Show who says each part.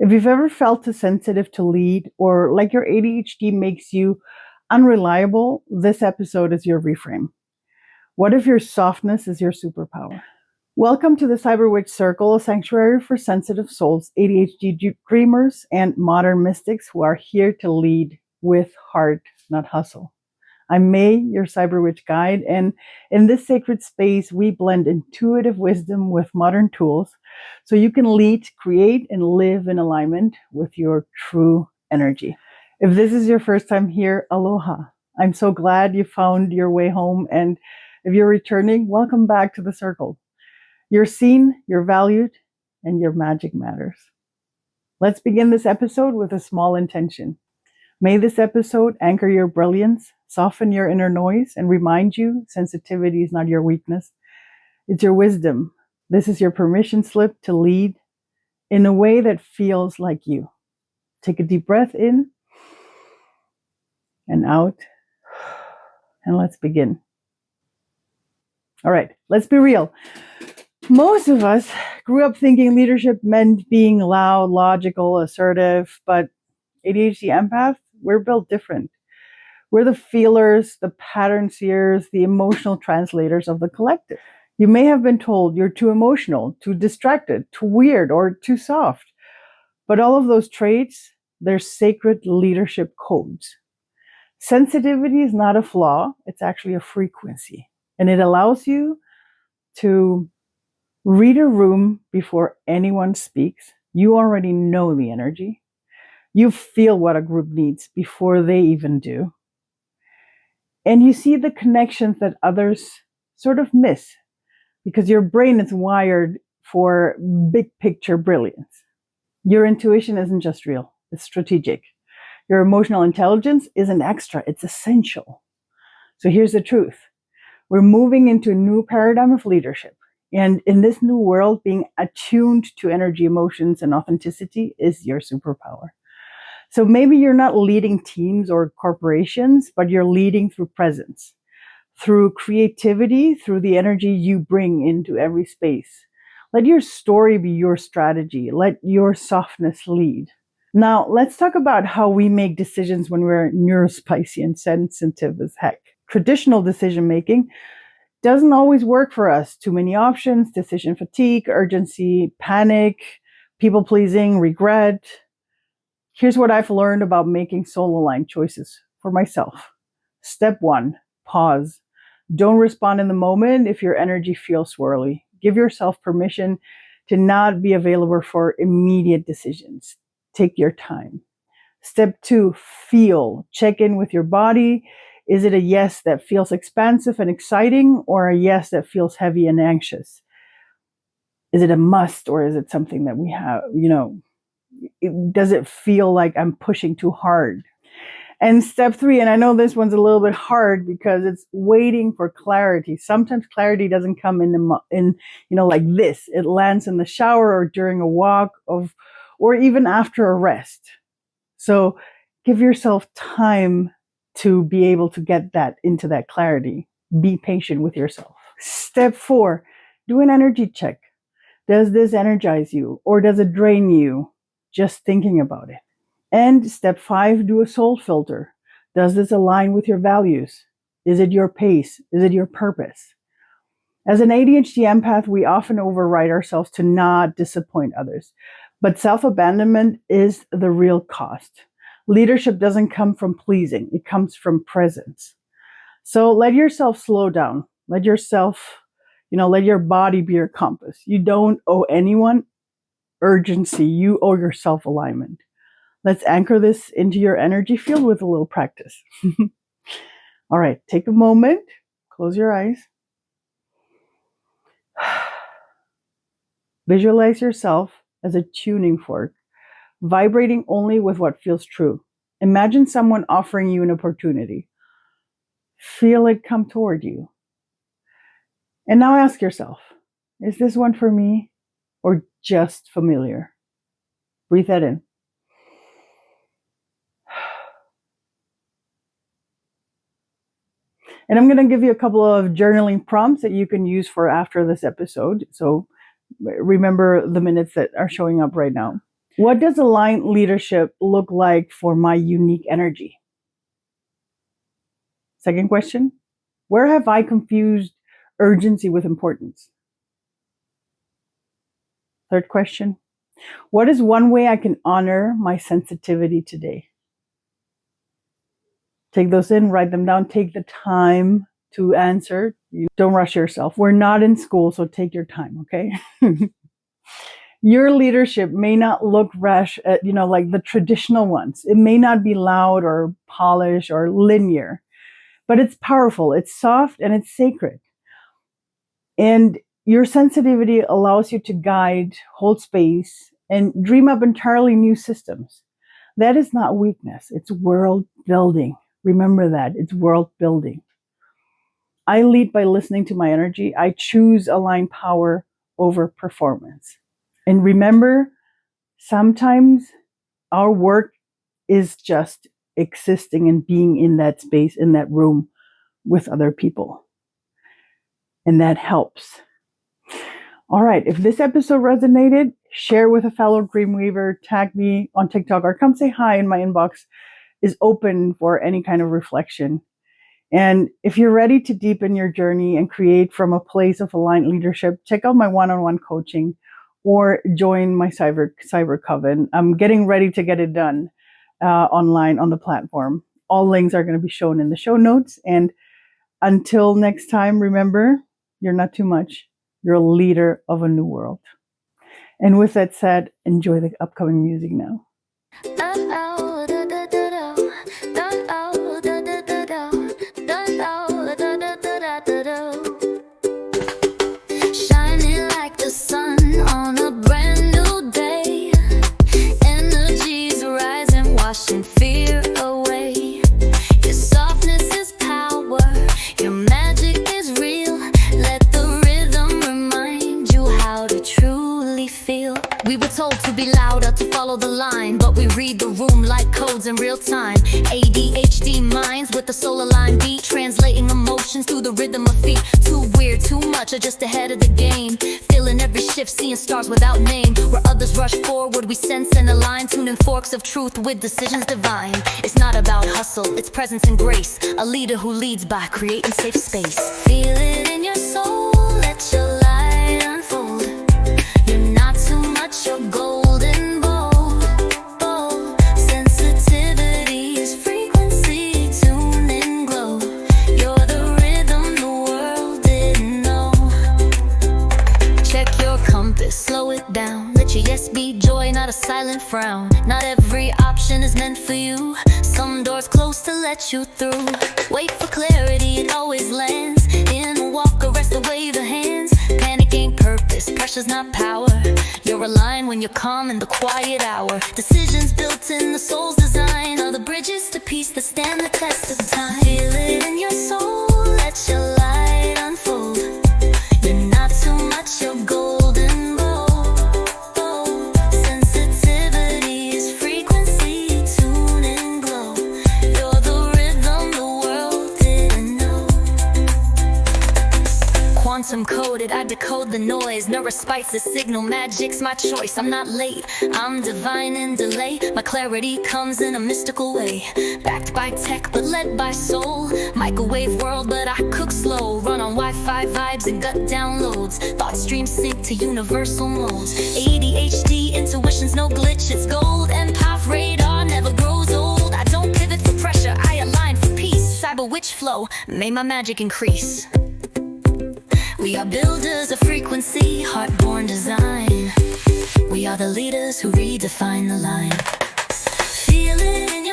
Speaker 1: If you've ever felt too sensitive to lead or like your ADHD makes you unreliable, this episode is your reframe. What if your softness is your superpower? Welcome to the Cyberwitch Circle, a sanctuary for sensitive souls, ADHD dreamers, and modern mystics who are here to lead with heart, not hustle. I'm May, your Cyberwitch guide, and in this sacred space, we blend intuitive wisdom with modern tools so you can lead, create, and live in alignment with your true energy. If this is your first time here, aloha. I'm so glad you found your way home, and if you're returning, welcome back to the circle. You're seen, you're valued, and your magic matters. Let's begin this episode with a small intention. May this episode anchor your brilliance, soften your inner noise, and remind you sensitivity is not your weakness. It's your wisdom. This is your permission slip to lead in a way that feels like you. Take a deep breath in and out, and let's begin. All right, let's be real. Most of us grew up thinking leadership meant being loud, logical, assertive, but ADHD empath, we're built different. We're the feelers, the pattern seers, the emotional translators of the collective. You may have been told you're too emotional, too distracted, too weird, or too soft. But all of those traits, they're sacred leadership codes. Sensitivity is not a flaw, it's actually a frequency. And it allows you to read a room before anyone speaks. You already know the energy. You feel what a group needs before they even do. And you see the connections that others sort of miss because your brain is wired for big picture brilliance. Your intuition isn't just real, it's strategic. Your emotional intelligence isn't extra, it's essential. So here's the truth. We're moving into a new paradigm of leadership. And in this new world, being attuned to energy, emotions, and authenticity is your superpower. So maybe you're not leading teams or corporations, but you're leading through presence, through creativity, through the energy you bring into every space. Let your story be your strategy. Let your softness lead. Now, let's talk about how we make decisions when we're neurospicy and sensitive as heck. Traditional decision making doesn't always work for us. Too many options, decision fatigue, urgency, panic, people pleasing, regret. Here's what I've learned about making soul-aligned choices for myself. Step 1, pause. Don't respond in the moment if your energy feels swirly. Give yourself permission to not be available for immediate decisions. Take your time. Step 2, feel. Check in with your body. Is it a yes that feels expansive and exciting, or a yes that feels heavy and anxious? Is it a must, or is it something that we have, does it feel like I'm pushing too hard? And step 3, and I know this one's a little bit hard because it's waiting for clarity. Sometimes clarity doesn't come in like this. It lands in the shower or during a walk or even after a rest. So give yourself time to be able to get that into that clarity. Be patient with yourself. Step 4, do an energy check. Does this energize you or does it drain you? Just thinking about it. And step 5, do a soul filter. Does this align with your values? Is it your pace? Is it your purpose? As an ADHD empath, we often override ourselves to not disappoint others. But self-abandonment is the real cost. Leadership doesn't come from pleasing. It comes from presence. So let yourself slow down. Let yourself, let your body be your compass. You don't owe anyone urgency. You owe yourself alignment. Let's anchor this into your energy field with a little practice. All right, take a moment, close your eyes. Visualize yourself as a tuning fork, vibrating only with what feels true. Imagine someone offering you an opportunity. Feel it come toward you. And now ask yourself, is this one for me or just familiar? Breathe that in. And I'm going to give you a couple of journaling prompts that you can use for after this episode. So remember the minutes that are showing up right now. What does aligned leadership look like for my unique energy? Second question, where have I confused urgency with importance? Third question, what is one way I can honor my sensitivity today? Take those in, write them down, take the time to answer. Don't rush yourself. We're not in school, so take your time, okay? Your leadership may not look rash, like the traditional ones. It may not be loud or polished or linear, but it's powerful, it's soft, and it's sacred. And your sensitivity allows you to guide, hold space, and dream up entirely new systems. That is not weakness, it's world building. Remember that, it's world building. I lead by listening to my energy. I choose aligned power over performance. And remember, sometimes our work is just existing and being in that space, in that room with other people. And that helps. All right, if this episode resonated, share with a fellow Dreamweaver, tag me on TikTok, or come say hi in my inbox is open for any kind of reflection. And if you're ready to deepen your journey and create from a place of aligned leadership, check out my one-on-one coaching or join my cybercoven. I'm getting ready to get it done online on the platform. All links are going to be shown in the show notes. And until next time, remember, you're not too much. You're a leader of a new world. And with that said, enjoy the upcoming music now.
Speaker 2: Shining like the sun on a brand new day. Energies rising, washing fear away. Your softness is power, your magic is real. Let the rhythm remind you how to truly feel. We were told to be louder, to follow the line, but we read the room like codes in real time. ADHD minds with the soul aligned beat, translating emotions through the rhythm of feet. Too weird, too much, or just ahead of the game. Feeling every shift, seeing stars without name. Where others rush forward, we sense and align, tuning forks of truth with decisions divine. It's not about hustle, it's presence and grace. A leader who leads by creating safe space. Feel it in your soul, let your light unfold. You're not too much, you're golden bold. Sensitivity is frequency, tune and glow. You're the rhythm the world didn't know. Check your compass, slow it down. Let your yes be joy, not a silent frown. Not every option is meant for you. Some doors close to let you through. Wait for clarity, it always lands. In a walk, a rest, a wave of hands. Panic ain't purpose, pressure's not power. You're aligned when you're calm in the quiet hour. Decisions built in the soul's design are the bridges to peace that stand the test of time. Feel it in your soul, let your light unfold. You're not too much, you're golden bold. Sensitivity is frequency, tune and glow. You're the rhythm the world didn't know. Quantum coded, I decode the noise. No respite, the signal, magic's my choice. I'm not late, I'm divine in delay. My clarity comes in a mystical way. Backed by tech, but led by soul. Microwave world, but I cook slow. Run on Wi-Fi vibes and gut downloads. Thought streams sync to universal modes. ADHD, intuition's no glitch, it's gold. Empath radar never grows old. I don't pivot for pressure, I align for peace. Cyberwitch flow, may my magic increase. We are builders of frequency, heart-born design. We are the leaders who redefine the line. Feel it in your